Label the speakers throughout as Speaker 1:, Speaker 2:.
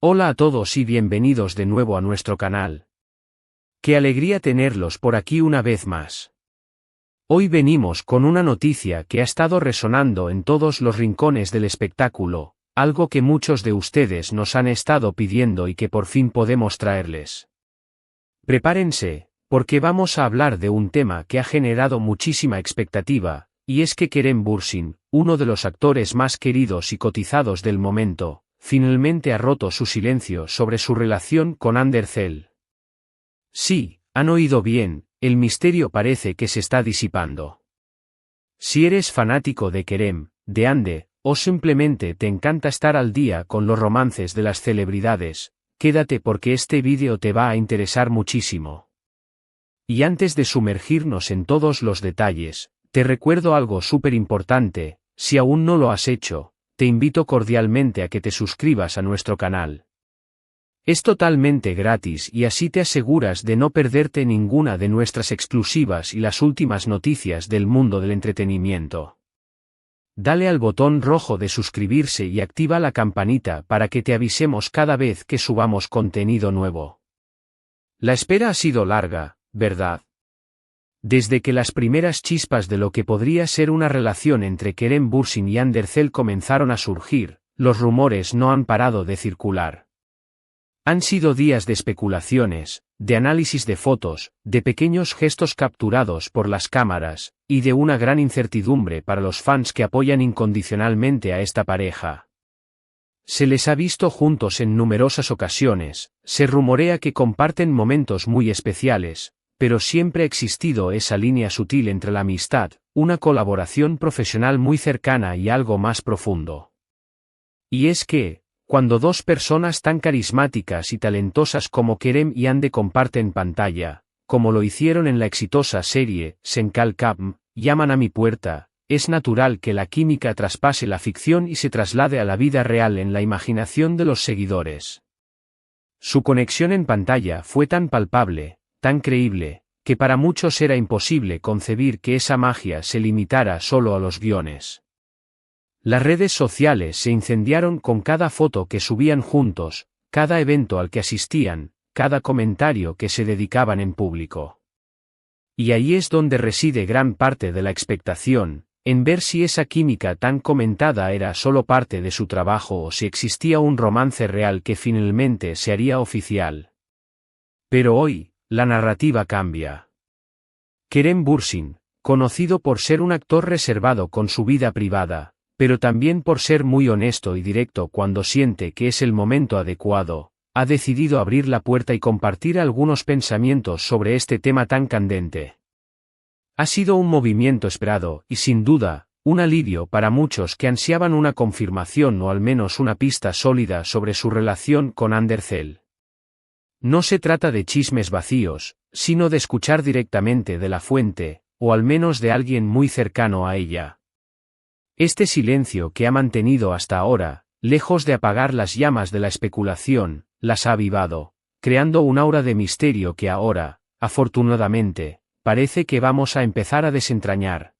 Speaker 1: Hola a todos y bienvenidos de nuevo a nuestro canal. Qué alegría tenerlos por aquí una vez más. Hoy venimos con una noticia que ha estado resonando en todos los rincones del espectáculo, algo que muchos de ustedes nos han estado pidiendo y que por fin podemos traerles. Prepárense, porque vamos a hablar de un tema que ha generado muchísima expectativa, y es que Kerem Bürsin, uno de los actores más queridos y cotizados del momento, finalmente ha roto su silencio sobre su relación con Hande Erçel. Sí, han oído bien, el misterio parece que se está disipando. Si eres fanático de Kerem, de Hande, o simplemente te encanta estar al día con los romances de las celebridades, quédate porque este vídeo te va a interesar muchísimo. Y antes de sumergirnos en todos los detalles, te recuerdo algo súper importante: si aún no lo has hecho, te invito cordialmente a que te suscribas a nuestro canal. Es totalmente gratis y así te aseguras de no perderte ninguna de nuestras exclusivas y las últimas noticias del mundo del entretenimiento. Dale al botón rojo de suscribirse y activa la campanita para que te avisemos cada vez que subamos contenido nuevo. La espera ha sido larga, ¿verdad? Desde que las primeras chispas de lo que podría ser una relación entre Kerem Bürsin y Hande Erçel comenzaron a surgir, los rumores no han parado de circular. Han sido días de especulaciones, de análisis de fotos, de pequeños gestos capturados por las cámaras, y de una gran incertidumbre para los fans que apoyan incondicionalmente a esta pareja. Se les ha visto juntos en numerosas ocasiones, se rumorea que comparten momentos muy especiales, pero siempre ha existido esa línea sutil entre la amistad, una colaboración profesional muy cercana y algo más profundo. Y es que, cuando dos personas tan carismáticas y talentosas como Kerem y Hande comparten pantalla, como lo hicieron en la exitosa serie Senkal Kapm, Llaman a mi puerta, es natural que la química traspase la ficción y se traslade a la vida real en la imaginación de los seguidores. Su conexión en pantalla fue tan palpable, tan creíble, que para muchos era imposible concebir que esa magia se limitara solo a los guiones. Las redes sociales se incendiaron con cada foto que subían juntos, cada evento al que asistían, cada comentario que se dedicaban en público. Y ahí es donde reside gran parte de la expectación, en ver si esa química tan comentada era solo parte de su trabajo o si existía un romance real que finalmente se haría oficial. Pero hoy, la narrativa cambia. Kerem Bürsin, conocido por ser un actor reservado con su vida privada, pero también por ser muy honesto y directo cuando siente que es el momento adecuado, ha decidido abrir la puerta y compartir algunos pensamientos sobre este tema tan candente. Ha sido un movimiento esperado y sin duda, un alivio para muchos que ansiaban una confirmación o al menos una pista sólida sobre su relación con Hande Erçel. No se trata de chismes vacíos, sino de escuchar directamente de la fuente, o al menos de alguien muy cercano a ella. Este silencio que ha mantenido hasta ahora, lejos de apagar las llamas de la especulación, las ha avivado, creando un aura de misterio que ahora, afortunadamente, parece que vamos a empezar a desentrañar.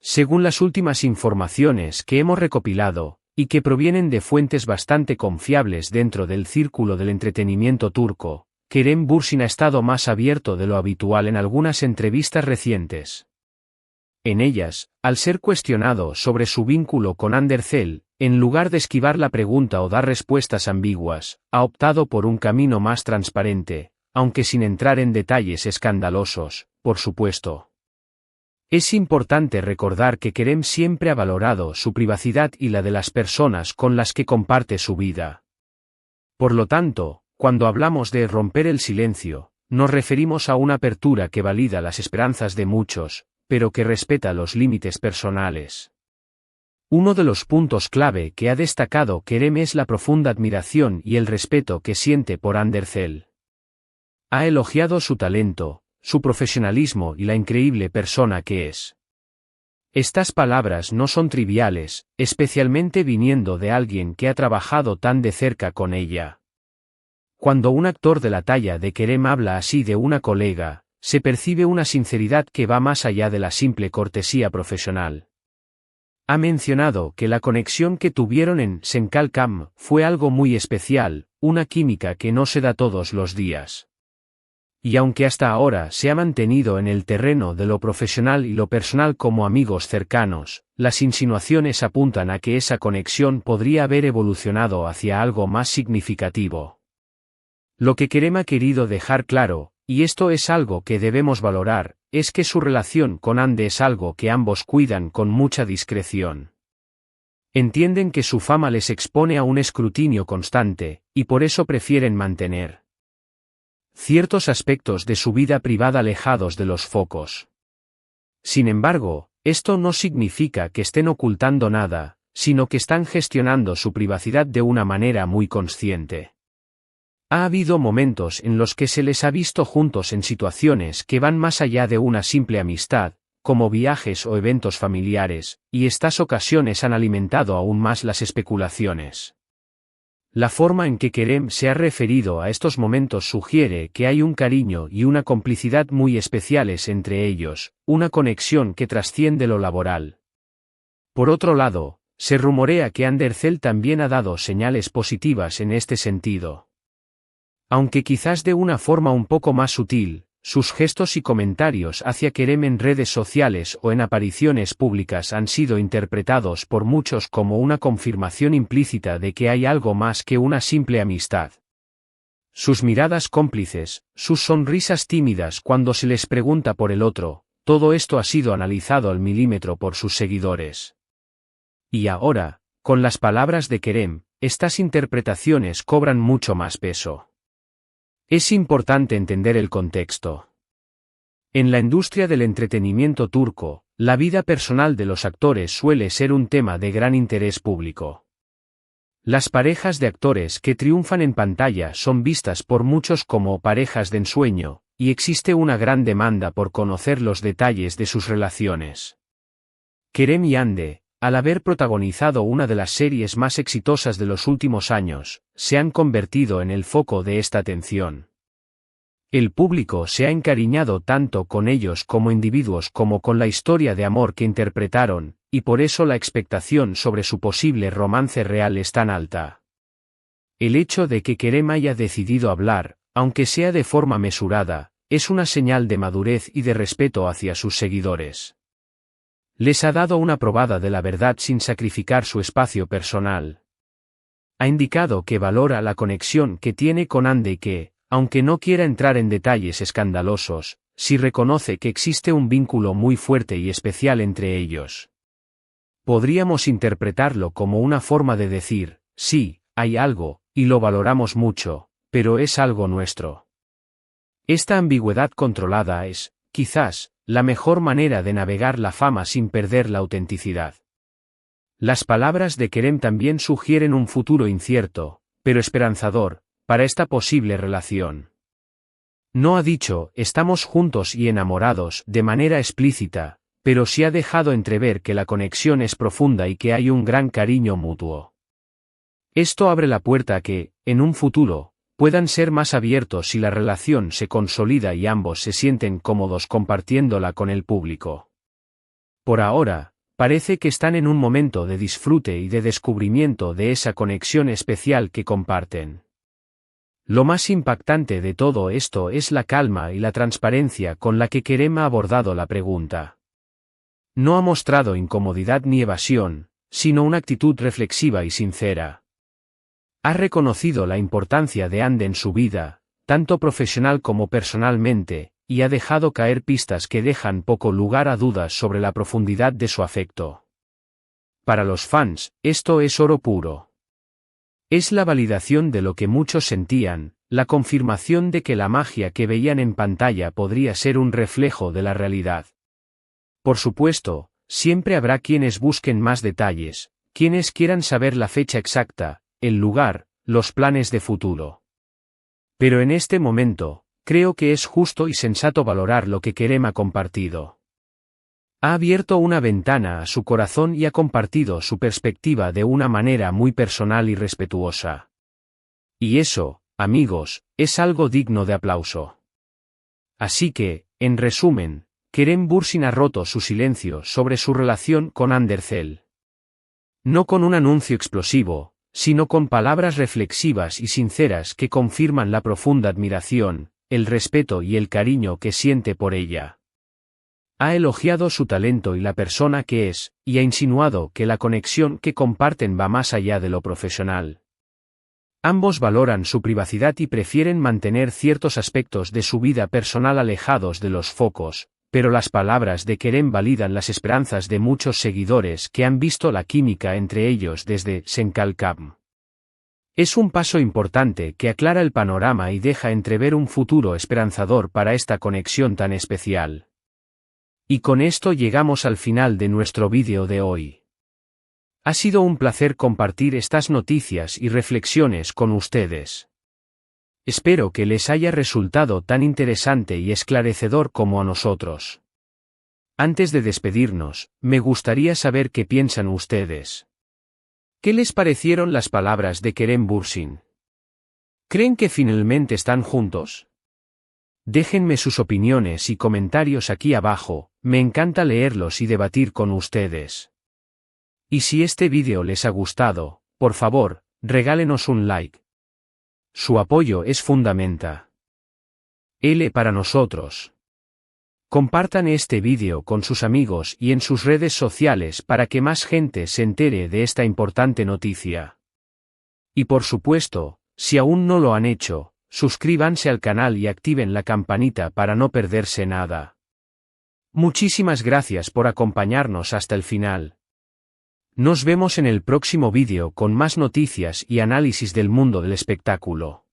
Speaker 1: Según las últimas informaciones que hemos recopilado, y que provienen de fuentes bastante confiables dentro del círculo del entretenimiento turco, Kerem Bürsin ha estado más abierto de lo habitual en algunas entrevistas recientes. En ellas, al ser cuestionado sobre su vínculo con Hande Erçel, en lugar de esquivar la pregunta o dar respuestas ambiguas, ha optado por un camino más transparente, aunque sin entrar en detalles escandalosos, por supuesto. Es importante recordar que Kerem siempre ha valorado su privacidad y la de las personas con las que comparte su vida. Por lo tanto, cuando hablamos de romper el silencio, nos referimos a una apertura que valida las esperanzas de muchos, pero que respeta los límites personales. Uno de los puntos clave que ha destacado Kerem es la profunda admiración y el respeto que siente por Hande Erçel. Ha elogiado su talento, su profesionalismo y la increíble persona que es. Estas palabras no son triviales, especialmente viniendo de alguien que ha trabajado tan de cerca con ella. Cuando un actor de la talla de Kerem habla así de una colega, se percibe una sinceridad que va más allá de la simple cortesía profesional. Ha mencionado que la conexión que tuvieron en Senkalcam fue algo muy especial, una química que no se da todos los días. Y aunque hasta ahora se ha mantenido en el terreno de lo profesional y lo personal como amigos cercanos, las insinuaciones apuntan a que esa conexión podría haber evolucionado hacia algo más significativo. Lo que Kerem ha querido dejar claro, y esto es algo que debemos valorar, es que su relación con Hande es algo que ambos cuidan con mucha discreción. Entienden que su fama les expone a un escrutinio constante, y por eso prefieren mantener ciertos aspectos de su vida privada alejados de los focos. Sin embargo, esto no significa que estén ocultando nada, sino que están gestionando su privacidad de una manera muy consciente. Ha habido momentos en los que se les ha visto juntos en situaciones que van más allá de una simple amistad, como viajes o eventos familiares, y estas ocasiones han alimentado aún más las especulaciones. La forma en que Kerem se ha referido a estos momentos sugiere que hay un cariño y una complicidad muy especiales entre ellos, una conexión que trasciende lo laboral. Por otro lado, se rumorea que Andercel también ha dado señales positivas en este sentido. Aunque quizás de una forma un poco más sutil, sus gestos y comentarios hacia Kerem en redes sociales o en apariciones públicas han sido interpretados por muchos como una confirmación implícita de que hay algo más que una simple amistad. Sus miradas cómplices, sus sonrisas tímidas cuando se les pregunta por el otro, todo esto ha sido analizado al milímetro por sus seguidores. Y ahora, con las palabras de Kerem, estas interpretaciones cobran mucho más peso. Es importante entender el contexto. En la industria del entretenimiento turco, la vida personal de los actores suele ser un tema de gran interés público. Las parejas de actores que triunfan en pantalla son vistas por muchos como parejas de ensueño, y existe una gran demanda por conocer los detalles de sus relaciones. Kerem y Hande, al haber protagonizado una de las series más exitosas de los últimos años, se han convertido en el foco de esta atención. El público se ha encariñado tanto con ellos como individuos como con la historia de amor que interpretaron, y por eso la expectación sobre su posible romance real es tan alta. El hecho de que Kerem haya decidido hablar, aunque sea de forma mesurada, es una señal de madurez y de respeto hacia sus seguidores. Les ha dado una probada de la verdad sin sacrificar su espacio personal. Ha indicado que valora la conexión que tiene con Hande y que, aunque no quiera entrar en detalles escandalosos, sí reconoce que existe un vínculo muy fuerte y especial entre ellos. Podríamos interpretarlo como una forma de decir, sí, hay algo, y lo valoramos mucho, pero es algo nuestro. Esta ambigüedad controlada es, quizás, la mejor manera de navegar la fama sin perder la autenticidad. Las palabras de Kerem también sugieren un futuro incierto, pero esperanzador, para esta posible relación. No ha dicho, estamos juntos y enamorados, de manera explícita, pero sí ha dejado entrever que la conexión es profunda y que hay un gran cariño mutuo. Esto abre la puerta a que, en un futuro, puedan ser más abiertos si la relación se consolida y ambos se sienten cómodos compartiéndola con el público. Por ahora, parece que están en un momento de disfrute y de descubrimiento de esa conexión especial que comparten. Lo más impactante de todo esto es la calma y la transparencia con la que Kerem ha abordado la pregunta. No ha mostrado incomodidad ni evasión, sino una actitud reflexiva y sincera. Ha reconocido la importancia de Hande en su vida, tanto profesional como personalmente, y ha dejado caer pistas que dejan poco lugar a dudas sobre la profundidad de su afecto. Para los fans, esto es oro puro. Es la validación de lo que muchos sentían, la confirmación de que la magia que veían en pantalla podría ser un reflejo de la realidad. Por supuesto, siempre habrá quienes busquen más detalles, quienes quieran saber la fecha exacta, el lugar, los planes de futuro. Pero en este momento, creo que es justo y sensato valorar lo que Kerem ha compartido. Ha abierto una ventana a su corazón y ha compartido su perspectiva de una manera muy personal y respetuosa. Y eso, amigos, es algo digno de aplauso. Así que, en resumen, Kerem Bürsin ha roto su silencio sobre su relación con Andercel. No con un anuncio explosivo, sino con palabras reflexivas y sinceras que confirman la profunda admiración, el respeto y el cariño que siente por ella. Ha elogiado su talento y la persona que es, y ha insinuado que la conexión que comparten va más allá de lo profesional. Ambos valoran su privacidad y prefieren mantener ciertos aspectos de su vida personal alejados de los focos, pero las palabras de Kerem validan las esperanzas de muchos seguidores que han visto la química entre ellos desde Senkalkam. Es un paso importante que aclara el panorama y deja entrever un futuro esperanzador para esta conexión tan especial. Y con esto llegamos al final de nuestro vídeo de hoy. Ha sido un placer compartir estas noticias y reflexiones con ustedes. Espero que les haya resultado tan interesante y esclarecedor como a nosotros. Antes de despedirnos, me gustaría saber qué piensan ustedes. ¿Qué les parecieron las palabras de Kerem Bürsin? ¿Creen que finalmente están juntos? Déjenme sus opiniones y comentarios aquí abajo, me encanta leerlos y debatir con ustedes. Y si este vídeo les ha gustado, por favor, regálenos un like. Su apoyo es fundamental. Para nosotros. Compartan este vídeo con sus amigos y en sus redes sociales para que más gente se entere de esta importante noticia. Y por supuesto, si aún no lo han hecho, suscríbanse al canal y activen la campanita para no perderse nada. Muchísimas gracias por acompañarnos hasta el final. Nos vemos en el próximo vídeo con más noticias y análisis del mundo del espectáculo.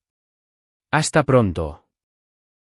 Speaker 1: Hasta pronto.